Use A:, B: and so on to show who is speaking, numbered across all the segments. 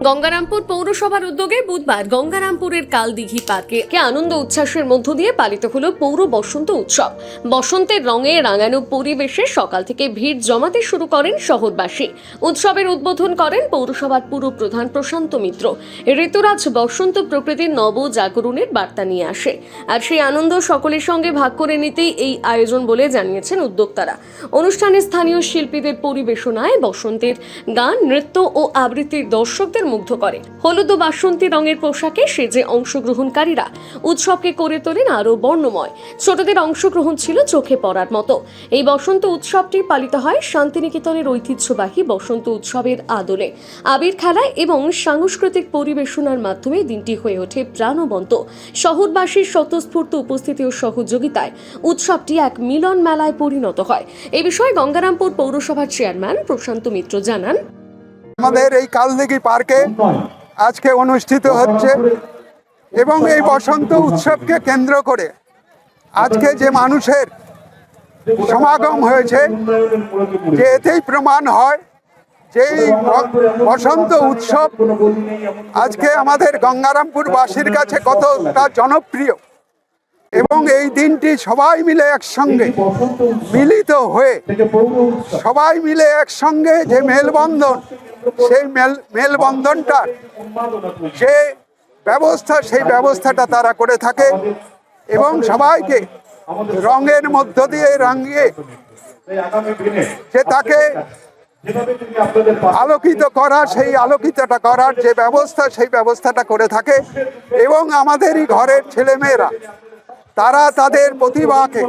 A: গঙ্গারামপুর পৌরসভার উদ্যোগে বুধবার গঙ্গারামপুরের কালদিঘি পার্কে আনন্দ উচ্ছ্বাসের মধ্য দিয়ে পালিত হলো পৌর বসন্ত উৎসব। বসন্তের রঙে রাঙানো পরিবেশে সকাল থেকে ভিড় জমাতে শুরু করেন শহরবাসী। উৎসবের উদ্বোধন করেন পৌরসভার পুরপ্রধান প্রশান্ত মিত্র। ঋতুরাজ বসন্ত প্রকৃতির নব জাগরণের বার্তা নিয়ে আসে, আর সেই আনন্দ সকলের সঙ্গে ভাগ করে নিতেই এই আয়োজন বলে জানিয়েছেন উদ্যোক্তারা। অনুষ্ঠানে স্থানীয় শিল্পীদের পরিবেশনায় বসন্তের গান, নৃত্য ও আবৃত্তির দর্শকদের মুগ্ধ করে। হলুদ ও বাসন্তী রঙের পোশাকে সেজে অংশগ্রহণকারীরা উৎসবকে করে তোলেন আরো বর্ণময়। ছোটদের অংশগ্রহণ ছিল চোখে পড়ার মতো। এই বসন্ত উৎসবটি পালিত হয় শান্তিনিকেতনের ঐতিহ্যবাহী বসন্ত উৎসবের আদলে। আবির খেলায় এবং সাংস্কৃতিক পরিবেশনার মাধ্যমে দিনটি হয়ে ওঠে প্রাণবন্ত। শহরবাসীর স্বতঃস্ফূর্ত উপস্থিতি ও সহযোগিতায় উৎসবটি এক মিলন মেলায় পরিণত হয়। এ বিষয়ে গঙ্গারামপুর পৌরসভার চেয়ারম্যান প্রশান্ত মিত্র জানান,
B: আমাদের এই কালদিঘি পার্কে আজকে অনুষ্ঠিত হচ্ছে এবং এই বসন্ত উৎসবকে কেন্দ্র করে আজকে যে মানুষের সমাগম হয়েছে, যে এতেই প্রমাণ হয় যে এই বসন্ত উৎসব আজকে আমাদের গঙ্গারামপুরবাসীর কাছে কতটা জনপ্রিয়। এবং এই দিনটি সবাই মিলে একসঙ্গে মিলিত হয়ে সবাই মিলে একসঙ্গে যে মেলবন্ধন, সেই মেলবন্ধনটার যে ব্যবস্থা, সেই ব্যবস্থাটা তারা করে থাকে এবং সবাইকে রঙের মধ্য দিয়ে রাঙিয়ে যে তাকে আলোকিত করা, সেই আলোকিতটা করার যে ব্যবস্থা, সেই ব্যবস্থাটা করে থাকে। এবং আমাদেরই ঘরের ছেলেমেয়েরা তারা তাদের প্রতিভাকে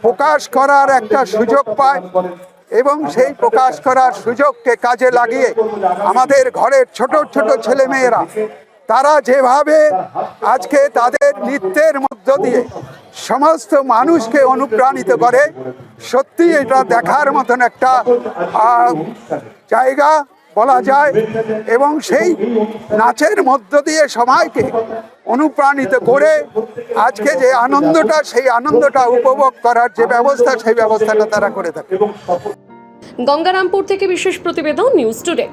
B: প্রকাশ করার একটা সুযোগ পায় এবং সেই প্রকাশ করার সুযোগকে কাজে লাগিয়ে আমাদের ঘরের ছোট ছোট ছেলেমেয়েরা তারা যেভাবে আজকে তাদের নৃত্যের মধ্য দিয়ে সমস্ত মানুষকে অনুপ্রাণিত করে, সত্যি এটা দেখার মতন একটা জায়গা বলা যায়। এবং সেই নাচের মধ্য দিয়ে সবাইকে অনুপ্রাণিত করে আজকে যে আনন্দটা, সেই আনন্দটা উপভোগ করার যে ব্যবস্থা, সেই ব্যবস্থাটা তারা করে থাকে।
A: গঙ্গারামপুর থেকে বিশেষ প্রতিবেদন, নিউজ টুডে।